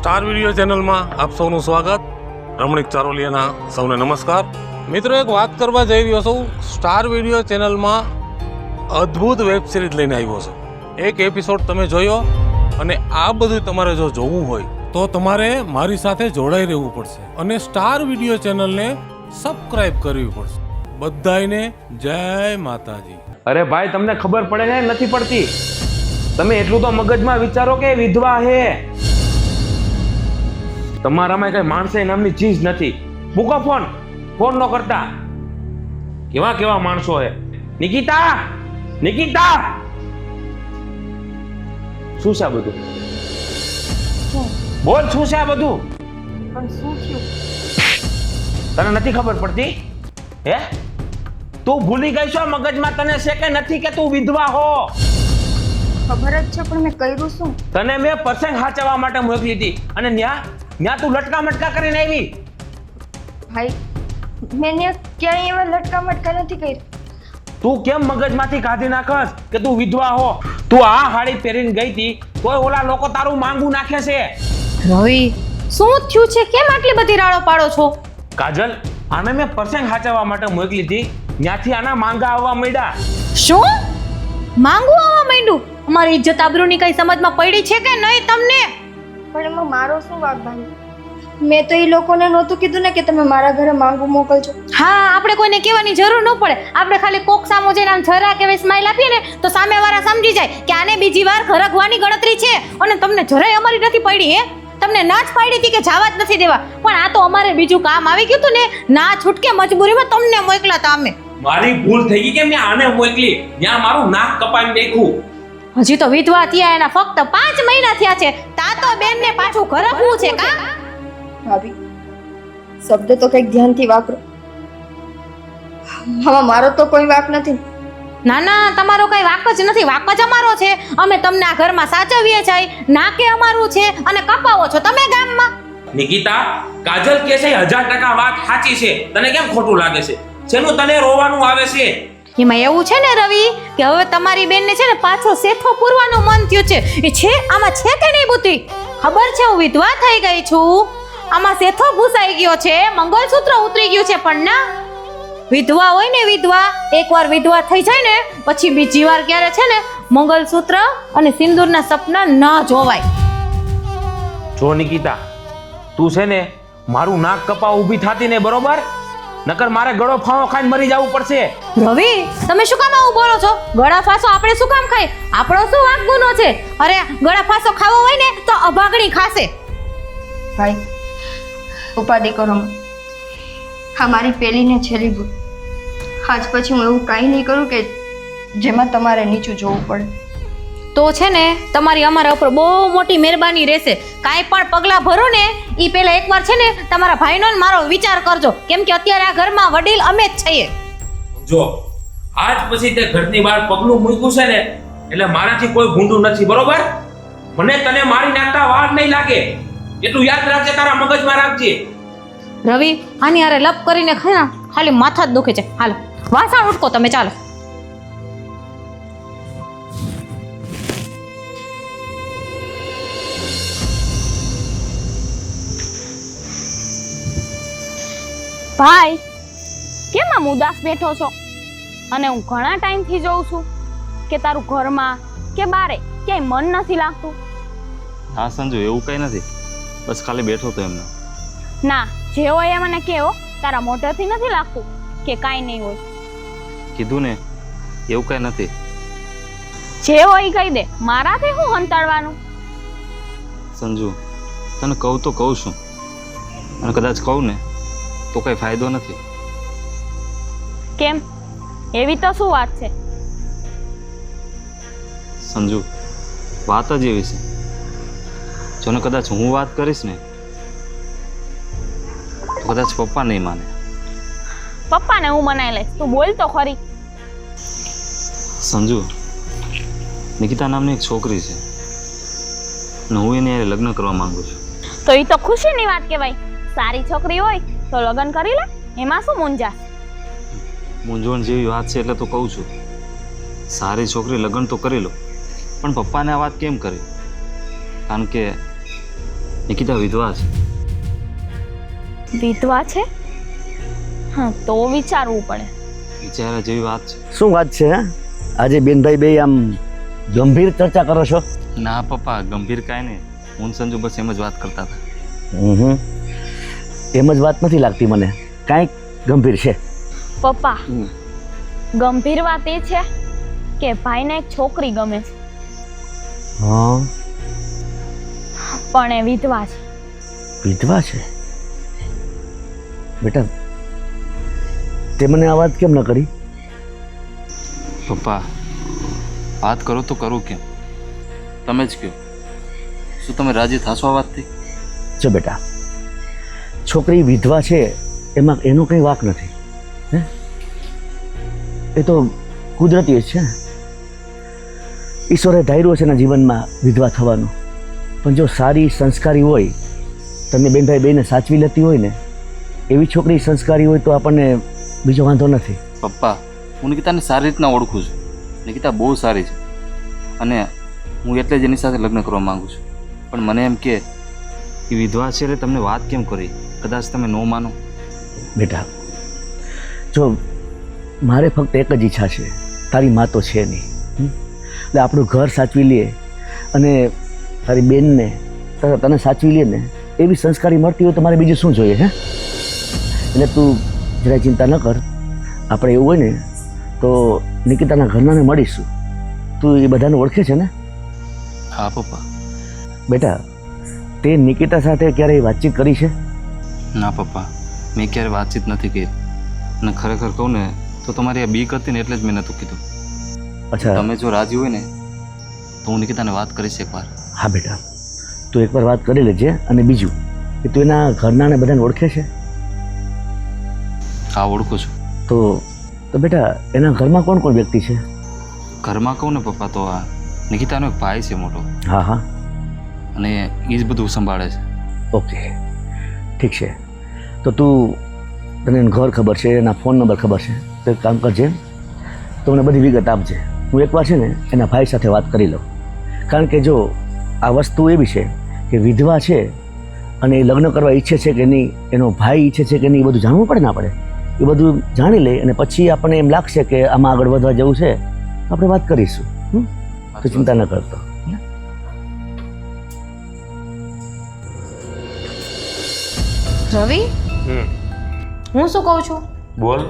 Star video ચેનલમાં આપ સૌનું સ્વાગત. રમણીક ચારોલિયાના સૌને નમસ્કાર. મિત્રો, એક વાત કરવા જઈ રહ્યો છું. સ્ટાર વિડીયો ચેનલમાં અદ્ભુત વેબ સિરીઝ લઈને આવ્યો છું. એક એપિસોડ તમે જોયો અને આ બધું તમારે જો જોવું હોય તો તમારે મારી સાથે જોડાઈ રહેવું પડશે અને સ્ટાર વિડીયો ચેનલને સબસ્ક્રાઇબ કરવી પડશે. બધાયને જય માતાજી. અરે ભાઈ, તમને ખબર પડે ને નથી પડતી? તમે એટલું તો મગજમાં વિચારો કે વિધવા હે. તમારામાં કઈ માણસે નામની ચીજ નથી. મૂકો ફોન નો કરતા. કેવા કેવા માણસો હે. નિકિતા, નિકિતા, શું છે આ બધું? બોલ, શું છે આ બધું? પણ શું થયું? તને નથી ખબર પડતી હે? તું ભૂલી ગઈ છો મગજમાં તને છે કે નથી કે તું વિધવા હો? ખબર જ છે, પણ મેં કર્યું શું? તને મેં પરસેંગ હાચવવા માટે મોકલી હતી અને ન્યા તું લટકા મટકા કરીને આવી. ભાઈ, મેં ક્યાંય એવા લટકા મટકા નથી કરી. તું કેમ મગજમાંથી કાઢી નાખસ કે તું વિધવા હો? તું આ હાડી પહેરીને ગઈ હતી તોય ઓલા લોકો તારું માંગુ નાખે છે. રવિ, શું થયું છે? કેમ આટલી બધી રાડો પાડો છો? કાજલ, આને મેં પરસેંગ હાચવવા માટે મોકલી હતી, ત્યાંથી આના માંગા આવવા માંડ્યા. શું માંગુ આવવા માંડ્યું? અમારી ઇજ્જત આબરૂની કઈ સમજમાં પડી છે કે નહીં તમને? પણ એમાં મારો શું વાંક ભાઈ? મેં તો એ લોકોને નહોતું કીધું ને કે તમે મારા ઘરે માંગુ મોકલજો. હા, આપણે કોઈને કહેવાની જરૂર ન પડે. આપણે ખાલી કોક સામો જઈને આમ જરા કે સ્માઈલ આપીએ ને તો સામેવાળા સમજી જાય કે આને બીજી વાર ઘરગવાની ગણતરી છે. અને તમને જરાય અમારી નથી પડી હે? તમને ના જ પાડી હતી કે જવા જ નથી દેવા, પણ આ તો અમારે બીજું કામ આવી ગયું હતું ને, ના છૂટકે મજબૂરીમાં તમને મોકલા હતા અમે. મારી ભૂલ થઈ ગઈ કે મેં આને મોકલી, ત્યાં મારું નાક કપાઈ નાખ્યું. હજી તો વિધવા થયા એના ફક્ત 5 મહિના થયા છે. તા તો બેનને પાછું ઘરકવું છે કા? ભાભી, શબ્દ તો કઈક ધ્યાનથી વાપરો. આમાં મારો તો કોઈ વાક નથી. ના ના, તમારો કઈ વાક જ નથી. વાક જ અમારો છે. અમે તમને આ ઘરમાં સાચવીએ છીએ, ના કે અમારું છે અને કપાવો છો તમે ગામમાં. નિકિતા, કાજલ કે છે 1000% વાત સાચી છે. તને કેમ ખોટું લાગે છે? શેનું તને રોવાનું આવે છે? એમાં એવું છે ને રવિ કે હવે તમારી બેનને છે ને પાછો સેથો પૂરવાનું મન થયું છે. એ છે આમાં છે કે નહીં બુદ્ધિ? ખબર છે હું વિધવા થઈ ગઈ છું, આમાં સેથો ભૂસાઈ ગયો છે, મંગળસૂત્ર ઉતરી ગયું છે. પણ ના, વિધવા હોય ને વિધવા, એકવાર વિધવા થઈ જાય ને પછી બીજી વાર ક્યારે છે ને મંગળસૂત્ર અને સિંદૂરના સપના ના જોવાય. જો નિકિતા, તું છે ને મારું નાક કપા ઊભી થાતી ને, બરોબર? નકર મારે ગળો ફાંવો ખાઈને મરી જવું પડશે. રવિ, તમે શું કામ આવું બોલો છો? ગળા ફાંસો આપણે શું કામ ખાય? આપણો શું વાંક ગુનો છે? અરે, ગળા ફાંસો ખાવો હોય ને તો અભાગણી ખાશે. ભાઈ, ઉપાધિ કરો. હા, મારી પહેલી ને છેલ્લી ભૂલ. આજ પછી હું એવું કાંઈ નહીં કરું કે જેમાં તમારે નીચું જોવું પડે. તો છે ને તમારી અમારા ઉપર બહુ મોટી મહેરબાની રહેશે. કાંઈ પણ પગલાં ભરો ને એ પહેલા એકવાર છે ને તમારા ભાઈનો ને મારો વિચાર કરજો, કેમ કે અત્યારે આ ઘરમાં વડીલ અમે જ છીએ. જો આજ પછી તે ઘરની બહાર પગલું મૂક્યું છે ને એટલે મારાથી કોઈ ભૂંડું નથી, બરોબર? મને તને મારી નાખતા વાર નહીં લાગે, એટલું યાદ રાખજે, તારા મગજમાં રાખજે. રવિ, આની હારે લપ કરીને ખાલી માથા જ દુખે છે. હાલો, વાસણ ઉટકો તમે, ચાલો. ભાઈ, કેમ આમ ઉદાસ બેઠો છો? અને હું ઘણા ટાઈમથી જોઉં છું કે તારું ઘરમાં કે બારે ક્યાંય મન નથી લાગતું. હા સંજુ, એવું કઈ નથી, બસ ખાલી બેઠો તો એમને. ના, જે હોય એ મને કહો. તારા મોઢેથી નથી લાગતું કે કાંઈ નહીં હોય. કીધું ને, એવું કઈ નથી. જે હોય કહી દે, મારાથી હું હંતાડવાનું? સંજુ, તને કહું તો કહું છું, અને કદાચ કહું ને તો કઈ ફાયદો નથી. કેમ? એવી તો શું વાત છે? સંજુ, વાત જ એવી છે, જો ને કદાચ હું વાત કરીશ ને તો કદાચ પપ્પા નહીં માને. પપ્પાને હું મનાઈ લઈશ, તું બોલ તો ખરી. સંજુ, નિકિતા નામની એક છોકરી છે અને હું એની હારે લગ્ન કરવા માંગુ છું. તો એ તો ખુશીની વાત કહેવાય. સારી છોકરી હોય તો લગ્ન કરી લે, એમાં શું મૂંઝાશ? મૂંઝવણ જેવી વાત છે એટલે તો કહું છું, સારી છોકરી લગ્ન તો કરી લો, પણ પપ્પાને આ વાત કેમ કરી? કારણ કે નિકિતા વિધવા છે. વિધવા છે? હા, તો વિચારવું પડે. વિચારા જેવી વાત છે. શું વાત છે હે? આજે બેનભાઈ બે આમ ગંભીર ચર્ચા કરો છો? ના પપ્પા, ગંભીર કાંઈ નહીં. હું ને સંજુ બસ એમ જ વાત કરતા હતા. એમ જ વાત નથી લાગતી મને, કાંઈક ગંભીર છે. પપ્પા, ગંભીર વાત એ છે કે ભાઈને એક છોકરી ગમે છે, હા, પણ એ વિધવા છે. વિધવા છે? બેટા, તે મને આ વાત કેમ ન કરી? પપ્પા, વાત કરો તો કરું કેમ? તમે જ કહો. શું તમે રાજી થશો આ વાતથી? જો બેટા, છોકરી વિધવા છે એમાં એનો કંઈ વાંક નથી, હે? એ તો કુદરતી જ છે. ઈશ્વરે ધાર્યું છે એના જીવનમાં વિધવા થવાનું. પણ જો સારી સંસ્કારી હોય, તમે બેનભાઈ બેને સાચવી લેતી હોય ને, એવી છોકરી સંસ્કારી હોય તો આપણને બીજો વાંધો નથી. પપ્પા, હું નિકિતાને સારી રીતના ઓળખું છું. નિકિતા બહુ સારી છે અને હું એટલે જ એની સાથે લગ્ન કરવા માંગુ છું. પણ મને એમ કે એ વિધવા છે એટલે તમને વાત કેમ કરી? કદાચ તમે ન માનો. બેટા, જો મારે ફક્ત એક જ ઈચ્છા છે, તારી મા તો છે નહીં, એટલે આપણું ઘર સાચવી લઈએ અને તારી બેનને તને સાચવી લઈએ ને એવી સંસ્કારી મળતી હોય તો મારે બીજું શું જોઈએ, હે? એટલે તું જરાય ચિંતા ન કર. આપણે એવું હોય ને તો નિકિતાના ઘરનાને મળીશું. તું એ બધાને ઓળખે છે ને? હા પપ્પા. બેટા, તે નિકિતા સાથે ક્યારેય વાતચીત કરી છે? ના પપ્પા, મેં ક્યારે વાતચીત નથી કરી. અને ખરેખર કહું ને તો તમારી આ બીક હતી ને એટલે જ મેં નહોતું કીધું. અચ્છા. તમે જો રાજી હોય ને તો હું નિકિતાને વાત કરીશ એકવાર. હા બેટા, તું એકવાર વાત કરી લેજે. અને બીજું કે તું એના ઘરનાને બધાને ઓળખે છે? હા, ઓળખું છું. તો બેટા, એના ઘરમાં કોણ કોણ વ્યક્તિ છે? ઘરમાં કહું ને પપ્પા તો આ નિકિતાનો એક ભાઈ છે મોટો, હા હા, અને એ જ બધું સંભાળે છે. ઓકે, ઠીક છે. તો તું, તને એનું ઘર ખબર છે, એના ફોન નંબર ખબર છે, તો એક કામ કરજે, તો મને બધી વિગત આપજે. હું એકવાર છે ને એના ભાઈ સાથે વાત કરી લઉં. કારણ કે જો આ વસ્તુ એવી છે કે વિધવા છે અને એ લગ્ન કરવા ઈચ્છે છે કે નહીં, એનો ભાઈ ઈચ્છે છે કે નહીં, એ બધું જાણવું પડે ને આપણે. એ બધું જાણી લઈ અને પછી આપણને એમ લાગશે કે આમાં આગળ વધવા જવું છે તો આપણે વાત કરીશું. તો ચિંતા ન કરતો. રવિ, હું શું કહું છું, બોલ.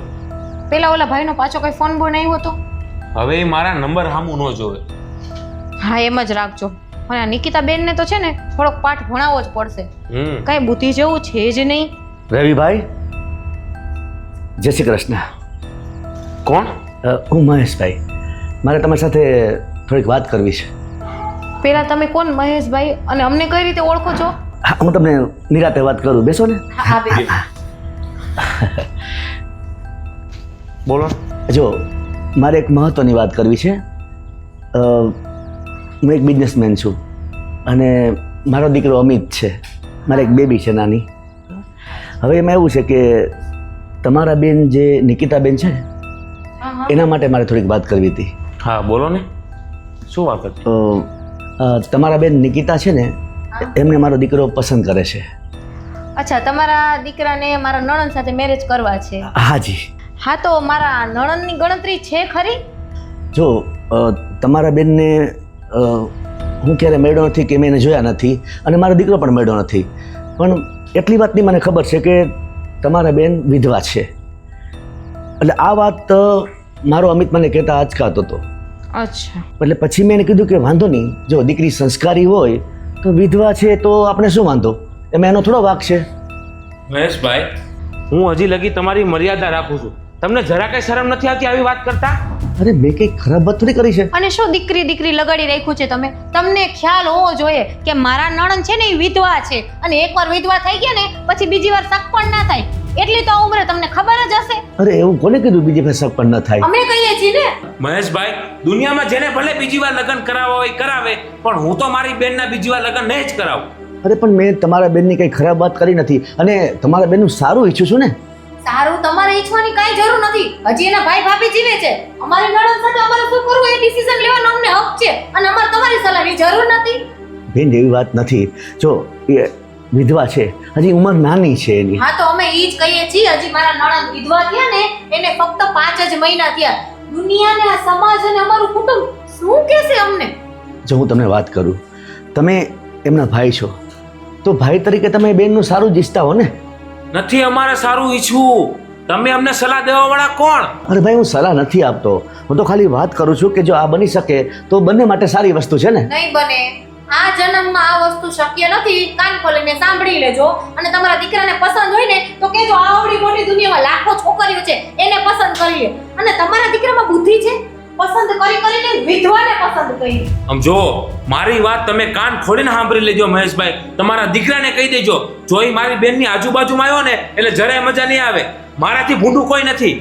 પેલા ઓલા ભાઈનો પાછો કઈ ફોન બોન આવ્યો હતો? હવે એ મારા નંબર સામું ન જોવે. હા, એમ જ રાખજો. અને આ નિકિતા બેનને તો છે ને થોડોક પાઠ ભણાવવો જ પડશે. કઈ બુદ્ધિ જેવું છે જ નહીં. રવિભાઈ, જય શ્રી કૃષ્ણ. કોણ? હું મહેશભાઈ. મારે તમારી સાથે થોડીક વાત કરવી છે. પેલા તમે કોણ મહેશભાઈ, અને અમને કઈ રીતે ઓળખો છો? હા, હું તમને નિરાતે વાત કરું, બેસો ને. હા, બેન. બોલો. જો મારે એક મહત્ત્વની વાત કરવી છે. હું એક બિઝનેસમેન છું અને મારો દીકરો અમિત છે. મારે એક બેબી છે નાની. હવે એમાં એવું છે કે તમારા બેન જે નિકિતા બેન છે એના માટે મારે થોડીક વાત કરવી હતી. હા, બોલો ને. શું વાત હતી? તમારા બેન નિકિતા છે ને, એમને મારો દીકરો પસંદ કરે છે. અચ્છા, તમારા દીકરાને મારા નણંદ સાથે મેરેજ કરવા છે? હાજી. હા, તો મારા નણંદની ગણતરી છે ખરી? જો તમારા બેનને હું ક્યારે મળ્યો નથી કે મેં એને જોયા નથી, અને મારો દીકરો પણ મળ્યો નથી. પણ એટલી વાતની મને ખબર છે કે તમારા બેન વિધવા છે. એટલે આ વાત મારો અમિત મને કહેતા અચકાતો હતો. અચ્છા. એટલે પછી મેં એને કીધું કે વાંધો નહીં, જો દીકરી સંસ્કારી હોય તો વિધવા છે તો આપણે શું વાંધો, એમાં એનો થોડો વાંક છે. મહેશભાઈ, હું હજી લગી તમારી મર્યાદા રાખું છું. તમને જરા કઈ શરમ નથી આવતી આવી વાત કરતા? અરે મેં કંઈ ખરાબ વાત થોડી કરી છે. અને શું દીકરી દીકરી લગાડી રાખ્યું છે તમે? તમને ખ્યાલ હોવો જોઈએ કે મારા નણંદ છે ને એ વિધવા છે, અને એકવાર વિધવા થઈ ગયા ને પછી બીજી વાર શક પણ ના થાય. એટલી તો આ ઉંમરે તમને ખબર જ હશે. અરે એવું કોને કીધું બીજી ફેર શક પણ ન થાય? અમે કહીએ છીએ ને. મહેશભાઈ, દુનિયામાં જેને ભલે બીજી વાર લગ્ન કરાવવા હોય કરાવે, પણ હું તો મારી બેનના બીજી વાર લગ્ન નહીં જ કરાવું. અરે પણ મેં તમારા બેનની કંઈ ખરાબ વાત કરી નથી, અને તમારા બેનનું સારું ઈચ્છું છું ને. સારું તમારે ઈચ્છવાની કાંઈ જરૂર નથી. હજી એના ભાઈ ભાભી જીવે છે. અમારી નણંદ સાથે અમારે શું કરવું એ ડિસિઝન લેવાનો અમને હક છે, અને અમારે તમારી સલાહની જરૂર નથી. બેન એવી વાત નથી. જો વિધવા છે, હજી ઉંમર નાની છે એની. હા તો અમે ઈ જ કહીએ છીએ. હજી મારા નણંદ વિધવા થયા ને એને ફક્ત 5 જ મહિના થયા. દુનિયા ને આ સમાજ અને અમારું કુટુંબ શું કહેશે અમને? જો હું તમને વાત કરું, તમે એમના ભાઈ છો તો ભાઈ તરીકે તમે બેનનું સારું જ ઈચ્છતા હો ને. નથી અમારે સારું ઈચ્છવું. તમે અમને સલાહ દેવા વાળા કોણ? અરે ભાઈ, હું સલાહ નથી આપતો, હું તો ખાલી વાત કરું છું કે જો આ બની શકે તો બંને માટે સારી વસ્તુ છે ને. નહીં બને. આ જન્મમાં આ વસ્તુ શક્ય નથી. કાન ખોલીને સાંભળી લેજો અને તમારા દીકરાને પસંદ હોય ને તો કહેજો આવડી મોટી દુનિયામાં લાખો છોકરીઓ છે એને પસંદ કરી લે. અને તમારા દીકરામાં બુદ્ધિ છે, પસંદ કરીને વિધવાને પસંદ કરી. આમ જો મારી વાત તમે કાન ખોલીને સાંભળી લેજો મહેશભાઈ. તમારા દીકરાને કહી દેજો જો એ મારી બેનની આજુબાજુમાં આવ્યો ને એટલે જરાય મજા નહીં આવે. મારાથી ભૂંડું કોઈ નથી.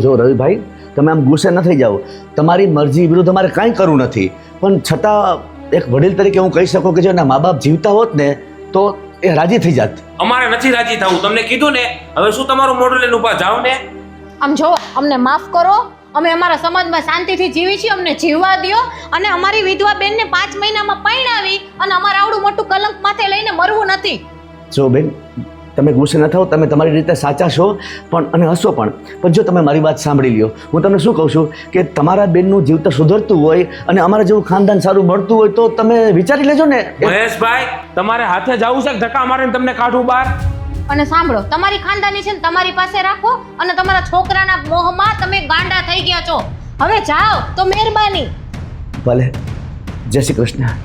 જો રવિભાઈ, તમે આમ ગુસ્સે ન થઈ જાઓ. તમારી મરજી વિરુદ્ધ અમારે કાંઈ કરવું નથી, પણ છતાં એક વડીલ તરીકે હું કહી શકું કે જો એના મા બાપ જીવતા હોત ને તો એ રાજી થઈ જાત. અમારે નથી રાજી થવું. તમને કીધું ને, હવે શું તમારું મોઢું લઈને ઊભા જાઓ ને. આમ જો અમને માફ કરો. અમે અમારા સમાજમાં શાંતિથી જીવી છીએ, અમને જીવવા દ્યો. અને અમારી વિધવા બેનને 5 મહિનામાં પરણાવી અને અમારે આવડું મોટું કલંક માથે લઈને મરવું નથી. જો બેન, તમે ગુસ્સે ન થાઓ, તમે તમારી રીતે સાચા છો પણ અને હસો પણ જો તમે મારી વાત સાંભળી લ્યો. હું તમને શું કહું છું કે તમારા બેનનું જીવતર સુધરતું હોય અને અમારા જેવું ખાનદાન સારું મળતું હોય તો તમે વિચારી લેજો ને. મહેશભાઈ, તમારે હાથે જવું છે કે ધક્કા મારીને તમને કાઢું બહાર? અને સાંભળો, તમારી ખાનદાની છે ને તમારી પાસે રાખો અને તમારા છોકરાના મોહમાં તમે ગાંડા થઈ ગયા છો. હવે જાઓ તો મહેરબાની. ભલે. જય શ્રી કૃષ્ણ.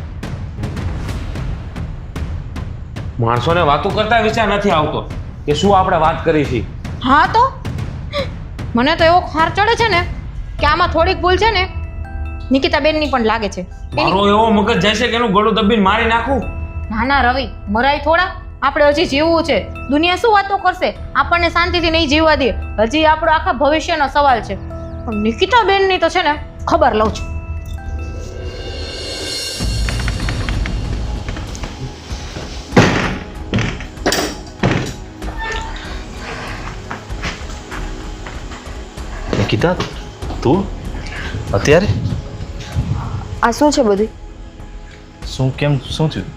માણસોને વાતો કરતા વિચાર નથી આવતો કે શું આપણે વાત કરી છે. હા તો મને તો એવો ખાર ચડે છે ને કે આમાં થોડીક ભૂલ છે ને નિકિતા બેનની પણ લાગે છે. મારો એવો મગજ જાય છે કે એનું ગળું દબીને મારી નાખું. ના ના રવિ, મરાય થોડા. આપણે હજી જીવવું છે. દુનિયા શું વાતો કરશે? આપણને શાંતિથી નહીં જીવવા દે. હજી આપણો આખા ભવિષ્યનો સવાલ છે. પણ નિકિતા બેનની તો છે ને ખબર લઉં છું. નિકિતા, તું અત્યારે આ શું છે બધું? શું કેમ શું થયું?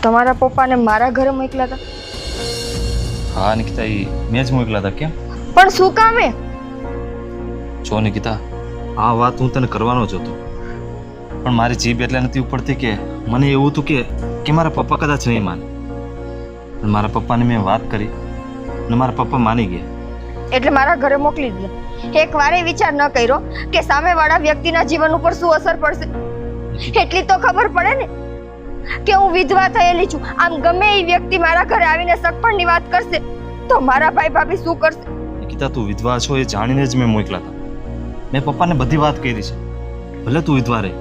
તમારા પપ્પાને મારા ઘરે મોકલ્યા હતા? હા નિકિતા, એ મેં જ મોકલ્યા હતા. કેમ? પણ શું કામે? જો નિકિતા, આ વાત હું તને કરવાનો જ હતો પણ મારી જીભ એટલે નથી ઉપડતી કે મને એવું હતું કે મારા પપ્પા કદાચ નહીં માને. પણ મારા પપ્પાને મેં વાત કરી અને મારા પપ્પા માની ગયા. એટલે મારા ઘરે મોકલી દીધા. એક વારે વિચાર ન કર્યો કે સામેવાળા વ્યક્તિના જીવન ઉપર શું અસર પડશે? એટલી તો ખબર પડે ને કે હું વિધવા થયેલી છું. આમ ગમે એ વ્યક્તિ મારા ઘરે આવીને સગપણની વાત કરશે તો મારા ભાઈ ભાભી શું કરશે? નિકિતા, તું વિધવા છો એ જાણીને જ મેં મોકલ્યા હતા. મેં પપ્પાને બધી વાત કરી છે. ભલે તું વિધવા રહે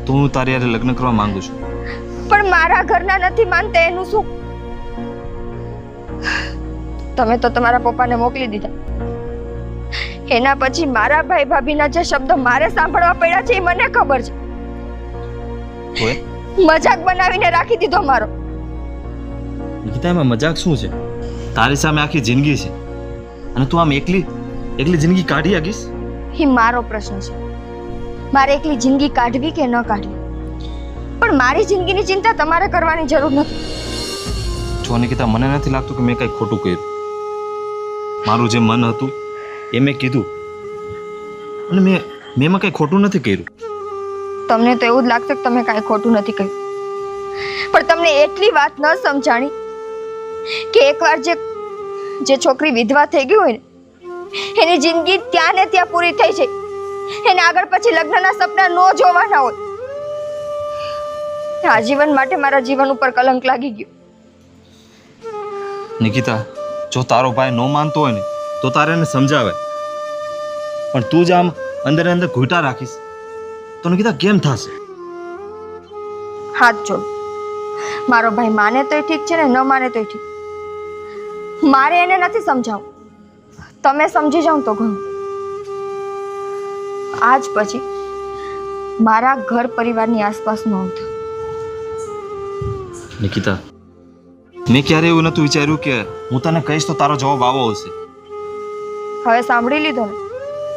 તો હું તારી હારે લગ્ન કરવા માંગુ છું. પણ મારા ઘરના નથી માનતા એનું શું? તમે તો તમારા પપ્પાને મોકલી દીધા. એના પછી મારા ભાઈ ભાભીના જે શબ્દો મારે સાંભળવા પડ્યા છે એ મને ખબર છે. ઓય મજાક બનાવીને રાખી દીધો મારો. નિકિતા, એમાં મજાક શું છે? તારી સામે આખી જિંદગી છે અને તું આમ એકલી જિંદગી કાઢી શકીશ? એ મારો પ્રશ્ન છે. મારે એકલી જિંદગી કાઢવી કે ન કાઢવી, પણ મારી જિંદગીની ચિંતા તમારે કરવાની જરૂર નથી. જો નિકિતા, મને નથી લાગતું કે મેં કંઈ ખોટું કર્યું. મારું જે મન હતું એ મેં કીધું અને મેં એમાં કંઈ ખોટું નથી કર્યું. તમને તો એવું જ લાગશે કે તમે કાંઈ ખોટું નથી કહ્યું, પણ તમને એટલી વાત ન સમજાણી કે એકવાર જે છોકરી વિધવા થઈ ગઈ હોય ને એની જિંદગી ત્યાં ને ત્યાં પૂરી થઈ છે. એને આગળ પછી લગ્નના સપના ન જોવાના હોય. આજીવન માટે મારા જીવન ઉપર કલંક લાગી ગયો. નિકિતા, જો તારો ભાઈ ન માનતો હોય ને તો તારે એને સમજાવે, પણ તું જ આમ અંદર ઘૂંટા રાખીશ તો નિકિતા કેમ થશે? હાથ જોડ. મારો ભાઈ માને તોય ઠીક છે ને ન માને તોય ઠીક. મારે એને નથી સમજાવું. તમે સમજી જાઓ તો ઘણું. આજ પછી મારા ઘર પરિવારની આસપાસ ન આવતા. નિકિતા, મેં ક્યારે એવું નતું વિચાર્યું કે હું તને કહીશ તો તારો જવાબ આવો હશે. હવે સાંભળી લીધો ને?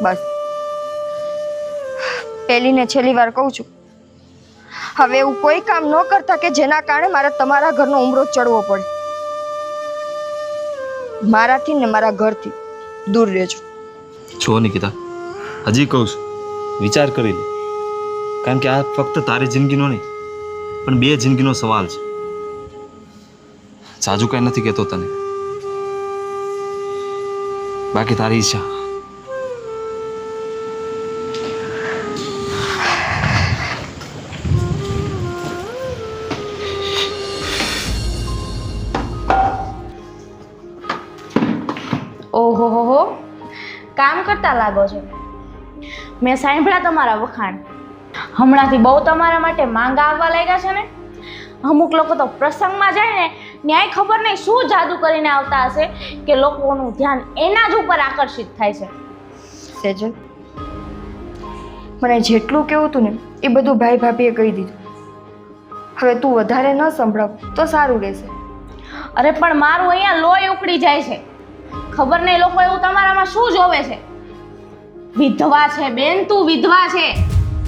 બસ. પહેલી ને છેલ્લી વાર કહું છું, હવે એવું કોઈ કામ ન કરતા કે જેના કારણે મારે તમારા ઘરનો ઉમરો ચડવો પડે. મારાથી ને મારા ઘરથી દૂર રહેજો. છો નિકિતા, હજી કહું છું, વિચાર કરી લે, કારણ કે આ ફક્ત તારી જિંદગીનો નહીં પણ બે જિંદગીનો સવાલ છે. સાજુ કાંઈ નથી કહેતો તને, બાકી તારી ઈચ્છા. ઓહો હો હો, કામ કરતા લાગો છો. મેં સાંભળ્યા તમારા વખાણ. હમણાંથી બહુ તમારા માટે માંગા આવવા લાગ્યા છે ને. અમુક લોકો તો પ્રસંગમાં જાય ને ન્યાય ખબર નહીં શું જાદુ કરીને આવતા હશે કે લોકોનું ધ્યાન એના જ ઉપર આકર્ષિત થાય છે. સેજલ, મને જેટલું કેવું હતું ને એ બધું ભાઈ ભાભીએ કહી દીધું. હવે તું વધારે ન સંભળાવ તો સારું રહેશે. અરે પણ મારું અહીંયા લોહી ઉકળી જાય છે. ખબર નહીં લોકો એવું તમારામાં શું જોવે છે. વિધવા છે બેન, તું વિધવા છે.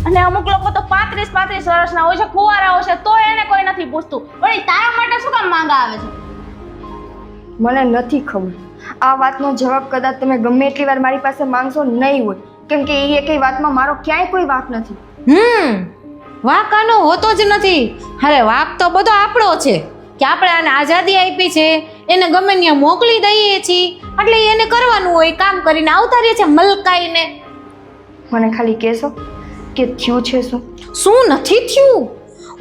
અને અમુક લોકો તો 35 વર્ષના હોય છે, કુંવારા હોય છે, તો એને કોઈ નથી પૂછતું. વળી તારા માટે શું કામ માંગા આવે છે? મને નથી ખબર. આ વાતનો જવાબ કદાચ તમે ગમે એટલી વાર મારી પાસે માંગશો નહીં હોય, કેમ કે એ એકઈ વાતમાં મારો ક્યાંય કોઈ વાંક નથી. વાંક આનો હોતો જ નથી. અરે વાંક તો બધો આપણો છે કે આપણે આને આઝાદી આપી છે, એને ગમે ત્યાં મોકલી દઈએ છીએ, એટલે એને કરવાનું હોય, કામ કરીને આવતા રહીએ છે મલકાઈને. મને ખાલી કહેશો કે થયું છે શું? શું નથી થયું?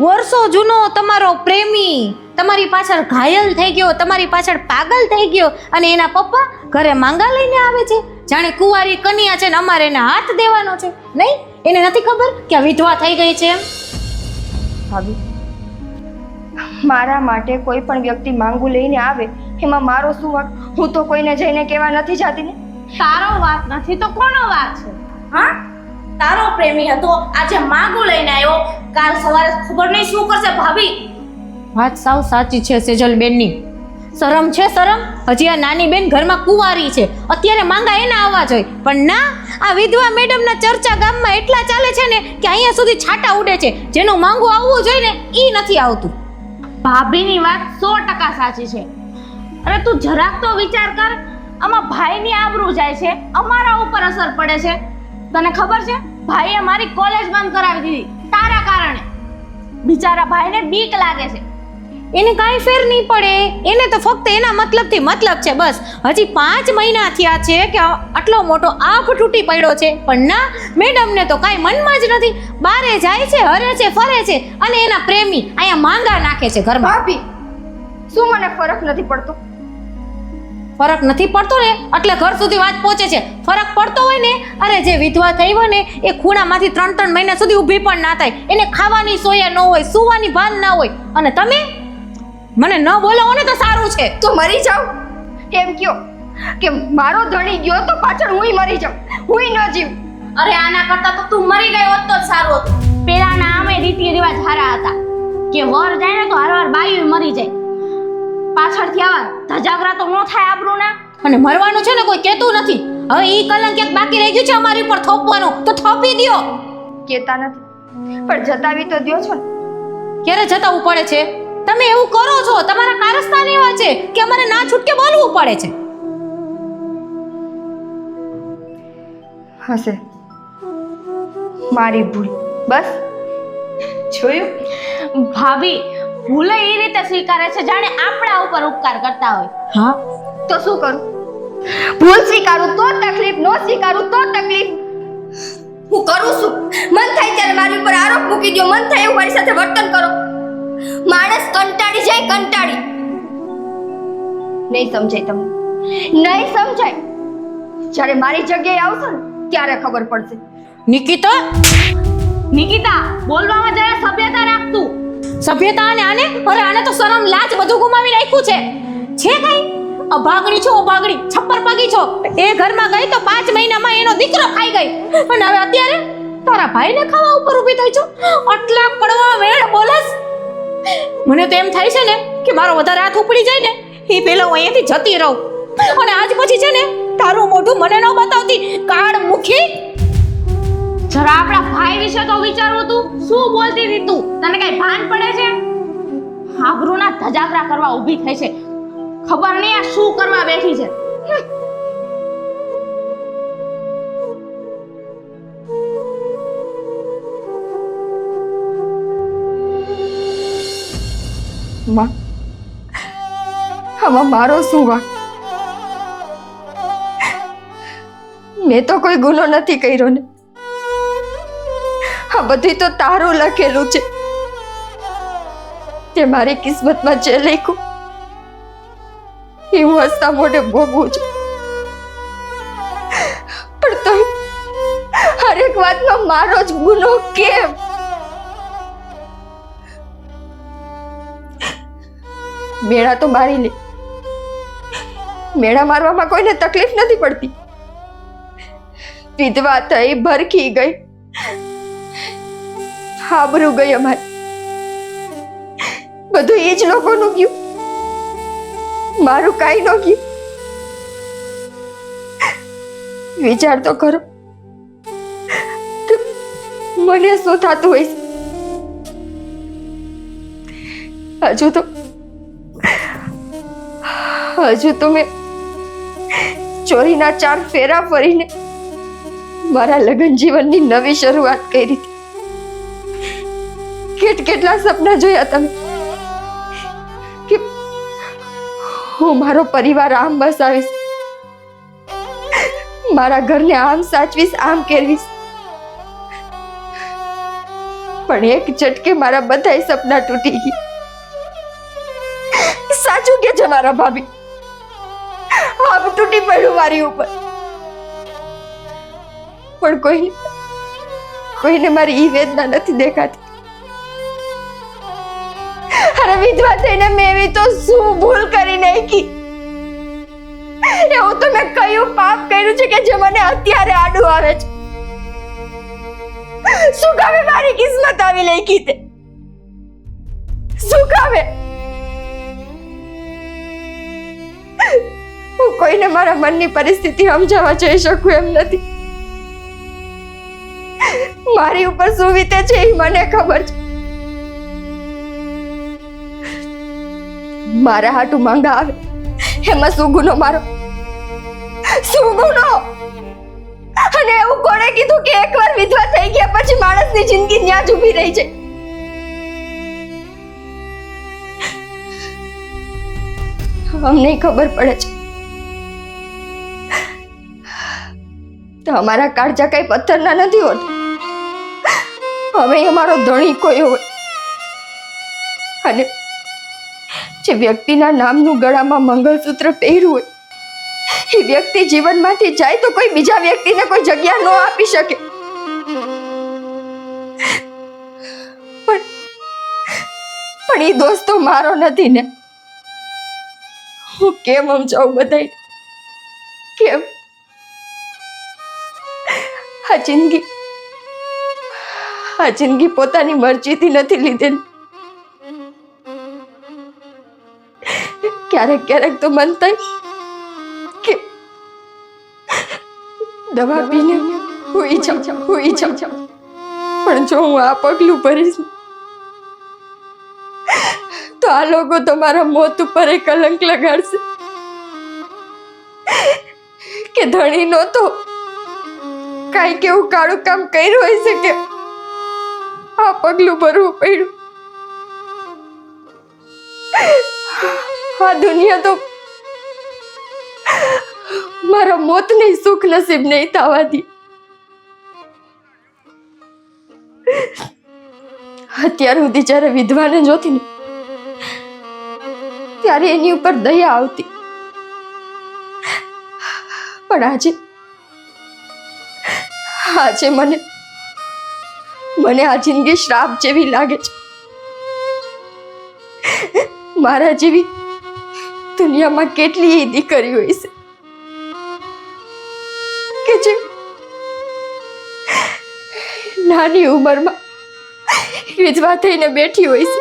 વર્ષો જૂનો તમારો પ્રેમી તમારી પાછળ ઘાયલ થઈ ગયો, તમારી પાછળ પાગલ થઈ ગયો, અને એના પપ્પા ઘરે માંગા લઈને આવે છે જાણે કુંવારી કન્યા છે ને અમારે એને હાથ દેવાનો છે. નહીં, એને નથી ખબર કે આ વિધવા થઈ ગઈ છે એમ. ભાભી, મારા માટે કોઈ પણ વ્યક્તિ માંગુ લઈને આવે એમાં મારો શું વાંક? હું તો કોઈને જઈને કહેવા નથી જાતી ને. તારો વાત નથી તો કોનો વાત છે? હા, તારો પ્રેમી હતો, આજે માંગુ લઈને આવ્યો, કાલ સવારે ખબર નહીં શું કરશે. ભાભી, વાત સાવ સાચી છે સેજલ બેનની. શરમ છે શરમ? હજી આ નાની બેન ઘરમાં કુંવારી છે, અત્યારે માંગા એના આવવા જોઈએ. પણ ના, આ વિધવા મેડમના ચર્ચા ગામમાં એટલા ચાલે છે ને કે અહીંયા સુધી છાટા ઉડે છે. જેનું માંગુ આવવું જોઈએ ને એ નથી આવતું. ભાભીની વાત 100% સાચી છે. અરે તું જરાક તો વિચાર કર, આમાં ભાઈની આબરૂ જાય છે, અમારા ઉપર અસર પડે છે. તને ખબર છે, ભાઈએ મારી કોલેજ બંધ કરાવી દીધી તારા કારણે. બિચારા ભાઈને બીક લાગે છે. એને કાંઈ ફેર નહીં પડે, એને તો ફક્ત એના મતલબથી મતલબ છે બસ. હજી 5 મહિના થયા છે કે આટલો મોટો આંખ તૂટી પડ્યો છે, પણ ના, મેડમને તો કાંઈ મનમાં જ નથી. બારે જાય છે, હરે છે, ફરે છે, અને એના પ્રેમી અહીંયા માંગા નાખે છે ઘરમાં. ભાભી, શું મને ફરક નથી પડતો? ફરક નથી પડતો ને એટલે ઘર સુધી વાત પહોંચે છે. ફરક પડતો હોય ને, અરે જે વિધવા થઈ હોય ને એ ખૂણામાંથી 3 મહિના સુધી ઊભી પણ ના થાય. એને ખાવાની સોયા ન હોય, સુવાની ભાન ના હોય. અને તમે મને ન બોલાવો ને તો સારું છે. તો મરી જાવ એમ કયો કે મારો ધણી ગયો તો પાછળ હુંય મરી જાઉં, હુંય ન જીવ. અરે આના કરતા તો તું મરી ગઈ હોત તો જ સારું હતું. પેલાના આમે રીતિ રિવાજ હારા હતા કે વર જાય ને તો હારવાર બાયું મરી જાય. પાછળથી આવા ધજાગરા તો ન થાય આબરૂના. અને મરવાનું છે ને કોઈ કહેતું નથી. હવે ઈ કલંક એક બાકી રહી ગયું છે અમારી ઉપર થોપવાનું, તો થોપી દ્યો. કેતા નથી પણ જતાવી તો દ્યો છો ને. ક્યારે જતાવું પડે છે? તમે એવું કરો છો, તમારા કારસ્તાન એવા છે કે અમારે ના છૂટકે બોલવું પડે છે. હશે મારી ભૂલ, બસ. જોયું? ભાભી ભૂલે એ રીતે સ્વીકારે છે જાણે આપણા ઉપર ઉપકાર કરતા હોય. હા, તો શું કરું? ભૂલ સ્વીકારું તો તકલીફ, ન સ્વીકારું તો તકલીફ. હું કરું છું, મન થાય ત્યારે મારી ઉપર આરોપ મૂકી દો, મન થાય એવું મારી સાથે વર્તન કરો. માણસ કંટાળી જાય, કંટાળી. નહીં સમજાય તમને, નહીં સમજાય. જ્યારે મારી જગ્યાએ આવશો ને ત્યારે ખબર પડશે. નિકિતા, નિકિતા, બોલવામાં જરા સભ્યતા રાખતું. સભ્યતા અને આને, અરે આને તો શરમ લાજ બધું ગુમાવી નાખ્યું છે કઈ? અભાગણી છો, અભાગણી, છપ્પર પાગી છો. એ ઘરમાં ગઈ તો 5 મહિનામાં એનો દીકરો ખાઈ ગઈ, અને હવે અત્યારે તારા ભાઈને ખાવા ઉપર ઊભી થઈ છો. આટલા કડવા વેણ બોલસ. મને તો એમ થાય છે ને કે મારો વધારે હાથ ઉપડી જાય ને એ પેલા હું અહીંયાથી જતી રહું. અને આજ પછી છે ને તારું મોઢું મને ન બતાવતી, કાળ મુખી. જરા આપણા ભાઈ વિશે તો વિચારવું તું. શું બોલતી હતી તું? તને કઈ ભાન પડે છે? આબરૂના ધજાગરા કરવા ઊભી થઈ છે. ખબર નહીં આ શું કરવા બેઠી છે. માં, આમાં મારો શું વાંક? મેં તો કોઈ ગુનો નથી કર્યો ને. આ બધું તો તારું લખેલું છે. તે મારી કિસ્મતમાં જે લખ્યું એ હું હસતા મોઢે ભોગવું છું. પણ તો હરેક વાતમાં મારો જ ગુનો કેમ? મેળા તો મારી લે. મેળા મારવામાં કોઈને તકલીફ નથી પડતી. વિધવા થઈ, ભરખી ગઈ, આબરૂ ગઈ અમારી. બધું એ જ લોકોનું ગયું, મારું કાંઈ ન ગયું. વિચાર તો કરો મને શું થતું હોય છે. હજુ તો મેં ચોરીના 4 ફેરા ફરીને મારા લગ્ન જીવનની નવી શરૂઆત કરી હતી. કેટલા સપના જોયા તમે કે હું મારો પરિવાર આમ બસાવીશ, મારા ઘરને આમ સાચવીશ, આમ કેરવીશ. પણ એક ઝટકે મારા બધા સપના તૂટી ગયા. સાચું કે છે મારા ભાભી, આપ તૂટી પડ્યું મારી ઉપર. પણ કોઈને મારી ઈ વેદના નથી દેખાતી. અરે વિધવા થઈને મેં એવી તો શું ભૂલ કરી નાખી? એવું તો મેં કયું પાપ કર્યું છે કે જે મને અત્યારે આડું આવે છે? શું કામે મારી કિસ્મત આવી લખી તે? શું કામે? હું કોઈને મારા મનની પરિસ્થિતિ સમજાવવા જઈ શકું એમ નથી. મારી ઉપર શું વીતે છે એ મને ખબર છે. મારા હાટુ માંગા આવે એમાં શું ગુનો મારો? શું ગુનો? અને એવું કોણે કીધું કે એકવાર વિધવા થઈ ગયા પછી માણસની જિંદગી ન્યા જ ઊભી રહી છે? અમને ખબર પડે છે તો અમારા કાળજા કઈ પથ્થરના નથી હોતા. હવે અમારો ધણી કોઈ હોય અને જે વ્યક્તિના નામનું ગળામાં મંગળસૂત્ર પહેર્યું હોય એ વ્યક્તિ જીવનમાંથી જાય તો કોઈ બીજા વ્યક્તિને કોઈ જગ્યા ન આપી શકે. પણ એ દોસ્તો મારો નથી ને. હું કેમ સમજાવું બધાય? કેમ? આ જિંદગી પોતાની મરજીથી નથી લીધેલી. ક્યારેક તો મન થાય કે દવા પીને હુઈ જાઉં. પણ જો હું આ પગલું ભરીશ તો આ લોકો તો મારા મોત ઉપર એક કલંક લગાડશે કે ધણી નો તો કાંઈ કેવું કાળું કામ કર્યું હોય છે કે આ પગલું ભરવું પડ્યું. આ દુનિયા તો મારા મોતને સુખ નસીબ નહીં થવા દે. અત્યાર સુધી જ્યારે વિધવાને જોતી ને ત્યારે એની ઉપર દયા આવતી. પણ આજે મને આ જિંદગી શ્રાપ જેવી લાગે છે. મારા જેવી દુનિયામાં કેટલી દીકરીઓ હોય છે કે જે નાની ઉંમરમાં વિધવા થઈને બેઠી હોય છે.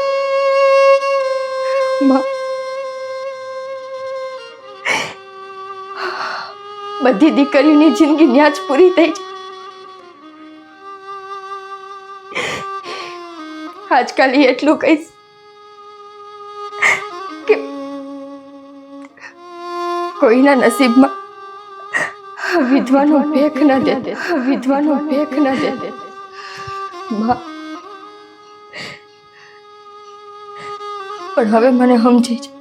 બધી દીકરીઓની જિંદગી ન્યા જ પૂરી થઈ છે આજકાલ એટલું કહીશ કે કોઈના નસીબમાં વિધવાનો ભેખ ન દે, વિધવાનો ભેખ ન દે. માં, પણ હવે મને સમજે છે,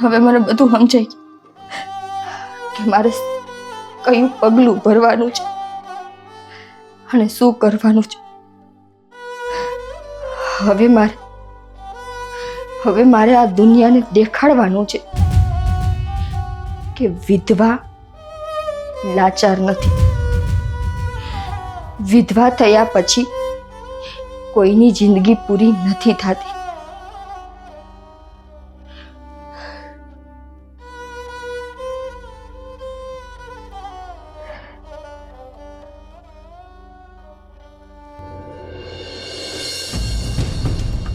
હવે મને બધું સમજાય કે મારે કયું પગલું ભરવાનું છે અને શું કરવાનું છે. હવે મારે આ દુનિયાને દેખાડવાનું છે કે વિધવા લાચાર નથી. વિધવા થયા પછી કોઈની જિંદગી પૂરી નથી થતી.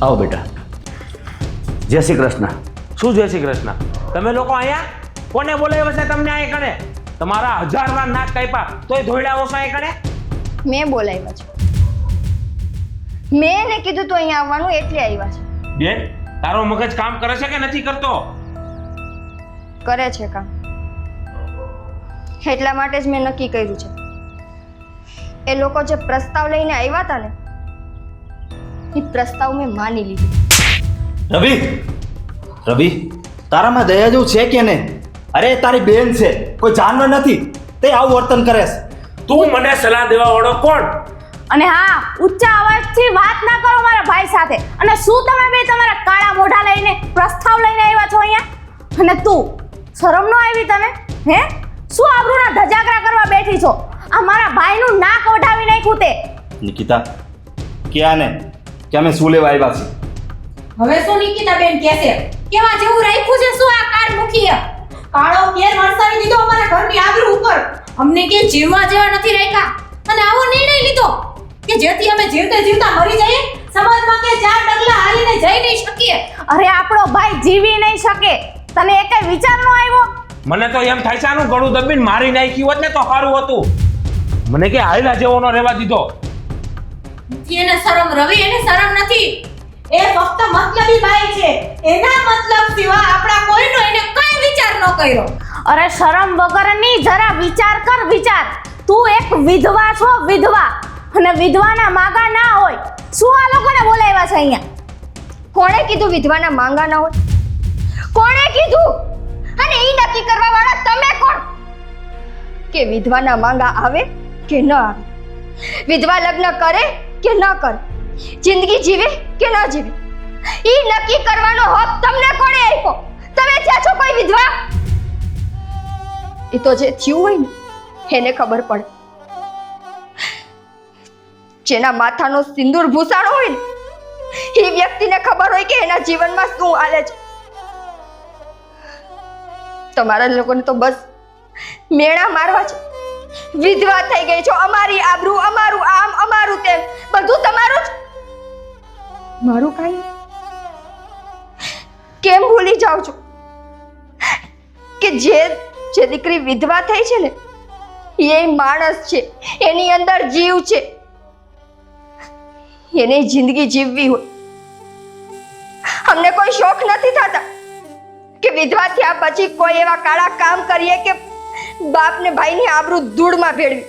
આવો બેટા. જય શ્રી કૃષ્ણ. શું જય શ્રી કૃષ્ણ? તમે લોકો અહીંયા કોને બોલાવ્યા છે તમને અહીં કણે? તમારા 1000 વાર નાક કાપ્યા તોય ધોઈડા ઓછા અહીં કણે? મેં બોલાવ્યા છે. મેં એને કીધું તું અહીંયા આવવાનું એટલે આવ્યા છે. બેન, તારો મગજ કામ કરે છે કે નથી કરતો? કરે છે કામ. એટલા માટે જ મેં નક્કી કર્યું છે. એ લોકો જે પ્રસ્તાવ લઈને આવ્યા હતા ને, એ પ્રસ્તાવ મેં માની લીધો. રવિ, તારામાં દયા જેવું છે કે નહીં? અરે તારી બેન છે, કોઈ જાનવર નથી, તે આવું વર્તન કરે છે. તું મને સલાહ દેવા વાળો કોણ? અને હા, ઊંચા અવાજથી વાત ના કરો મારા ભાઈ સાથે. અને શું તમે બે તમારા કાળા મોઢા લઈને પ્રસ્તાવ લઈને આવ્યા છો અહીંયા? અને તું શરમ નો આવી તને? હે, શું આબરૂના ધજાગરા કરવા બેઠી છો? આ મારા ભાઈનું નાક ઓઢાવી નાખ્યું તે. નિકિતા, ક્યાં ને કે અમે શું લેવા આવ્યા છીએ? હવે શું નિકિતા બેન કહેશે? કેવા જેવું રાખ્યું છે શું આ કાળ મુખીએ? કાળો કેર વરસાવી દીધો અમારા ઘરની આબરૂ ઉપર. અમને કે જીવવા જેવા નથી રાખ્યા અને આવો નિર્ણય લીધો કે જેથી અમે જીવતે જીવતા મરી જઈએ, સમાજમાં કે 4 ડગલા હાલીને જઈ નહીં શકીએ. અરે આપણો ભાઈ જીવી નહીં શકે, તને એકે વિચાર નો આવ્યો? મને તો એમ થાય છે આનું ગળું દબીને મારી નાખ્યું હોત ને તો સારું હતું. મને કે હાયલા જેવો નો રહેવા દીધો. એને શરમ, રવિ એને શરમ નથી. એ ફક્ત મતલબી બાઈ છે. એના મતલબ સિવાય આપણા કોઈનો એને કઈ વિચાર ન કર્યો. અરે શરમ વગરની જરા વિચાર કર, વિચાર. તું એક વિધવા છો, વિધવા. અને વિધવાના માગા ના હોય. શું આ લોકોને બોલાવ્યા છે અહીંયા? કોણે કીધું વિધવાના માંગા ના હોય? કોણે કીધું? અને ઈ નક્કી કરવા વાળા તમે કોણ કે વિધવાના માંગા આવે કે ન આવે? વિધવા લગ્ન કરે કે ન કરે? જિંદગી જીવે કે ન જીવે? ઈ નક્કી કરવાનો હક તમને કોણે આપ્યો? તમે ત્યાં છો કોઈ વિધવા? એ તો જે થયું હોય ને એને ખબર પડે. જેના માથાનો સિંદૂર ભૂસાણો હોય ને એ વ્યક્તિને ખબર હોય કે એના જીવનમાં શું હાલે છે. તમારા લોકોને તો બસ મેણા મારવા છે. વિધવા થઈ ગઈ છો, અમારી આબરૂ, અમારું આમ, અમારું તેમ, બધું તમારું જ. મારું કાંઈ કેમ ભૂલી જાઓ છો કે જે દીકરી વિધવા થઈ છે ને એ માણસ છે, એની અંદર જીવ છે, એને જિંદગી જીવવી હોય. અમને કોઈ શોખ નથી થતા કે વિધવા થયા પછી કોઈ એવા કાળા કામ કરીએ કે બાપ ને ભાઈની આબરૂ ધૂળમાં ભેળવી.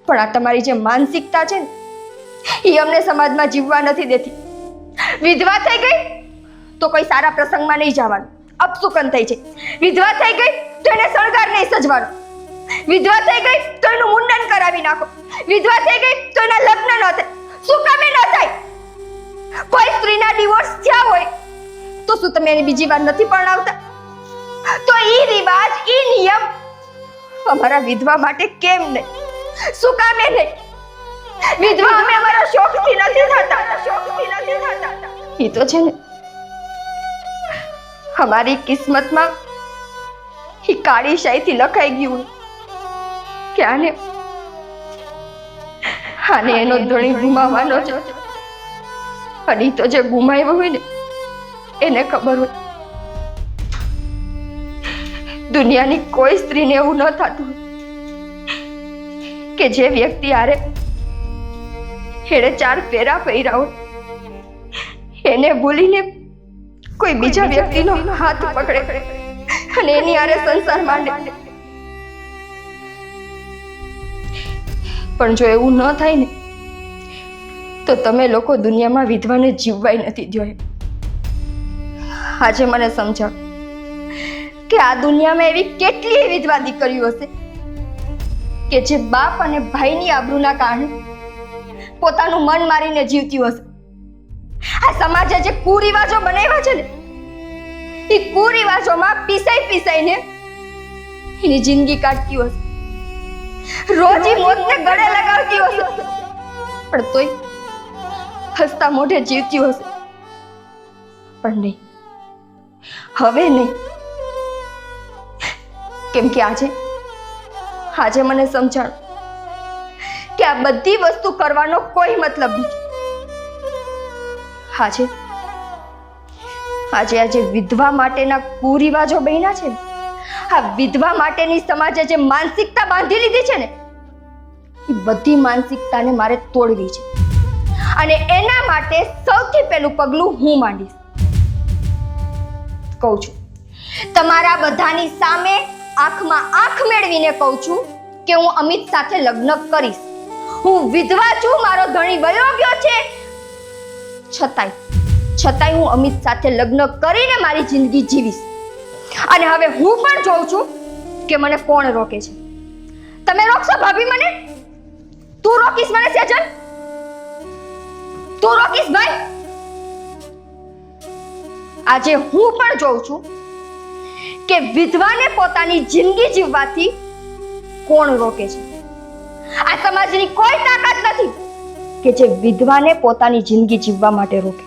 પણ આ તમારી જે માનસિકતા છે ને એ અમને સમાજમાં જીવવા નથી દેતી. વિધવા થઈ ગઈ તો કોઈ સારા પ્રસંગમાં નહીં જવાનું, અપસુકન થઈ છે. વિધવા થઈ ગઈ તો એને શણગાર નહીં સજવાનો. વિધવા થઈ ગઈ તો એનું મુંડન કરાવી નાખો. વિધવા થઈ ગઈ તો એના લગ્ન ન થાય. શું કામે ન થાય? કોઈ સ્ત્રીના ડિવોર્સ થયા હોય તો શું તમે એને બીજી વાર નથી પરણાવતા? તો ઈ રિવાજ, ઈ નિયમ અમારા વિધવા માટે કેમ નહીં? શું કામે નહીં? વિધવા અમે અમારા શોખથી નથી થતા. ઈ તો છે ને અમારી કિસ્મતમાં ઈ કાળી શાહીથી લખાઈ ગયું કે આને એનો ધણી ગુમાવવાનો છે. અને તો જે ગુમાવ્યો હોય ને એને ખબર હોય. દુનિયાની કોઈ સ્ત્રીને એવું ન થતું કે જે વ્યક્તિ હારે એણે 4 ફેરા ફેર્યા હોય એને ભૂલીને કોઈ બીજા વ્યક્તિનો હાથ પકડે અને એની હારે સંસાર માંડે. પણ જો એવું ન થાય ને તો તમે લોકો દુનિયામાં વિધવાને જીવવાય નથી દો. આજે મને સમજાવો કે આ દુનિયામાં એવી કેટલી વિધવા દીકરીઓ હશે કે જે બાપ અને ભાઈની આબરૂના કારણે પોતાનું મન મારીને જીવતી હશે. આ સમાજે જે કુરિવાજો બનાવ્યા છે ને એ કુરિવાજોમાં પીસાઈને એની જિંદગી કાઢતી હશે, રોજી મોતને ગળે લગાવતી હશે, પણ તોય હસતા મોઢે જીવતી હશે. પણ નહીં, હવે નહીં. કેમ કે આજે મને સમજાણ કે આ બધી વસ્તુ કરવાનો કોઈ મતલબ નથી. આજે વિધવા માટેના કુરિવાજો બન્યા છે ને, આ વિધવા માટેની સમાજે જે માનસિકતા બાંધી લીધી છે ને એ બધી માનસિકતાને મારે તોડવી છે. અને એના માટે સૌથી પહેલું પગલું હું માંડીશ. કહું છું, તમારા બધાની સામે આંખમાં આંખ મેળવીને કહું છું કે હું અમિત સાથે લગ્ન કરીશ. હું વિધવા છું, મારો ધણી વયો ગયો છે, છતાંય હું અમિત સાથે લગ્ન કરીને મારી જિંદગી જીવીશ. અને હવે હું પણ જોઉં છું કે મને કોણ રોકે છે. તમે રોકશો ભાભી મને? તું રોકીશ મને સેજલ? તું રોકીશ ભાઈ? આજે હું પણ જોઉં છું કે વિધવાને પોતાની જિંદગી જીવવાથી કોણ રોકે છે. આ સમાજની કોઈ તાકાત નથી કે જે વિધવાને પોતાની જિંદગી જીવવા માટે રોકે.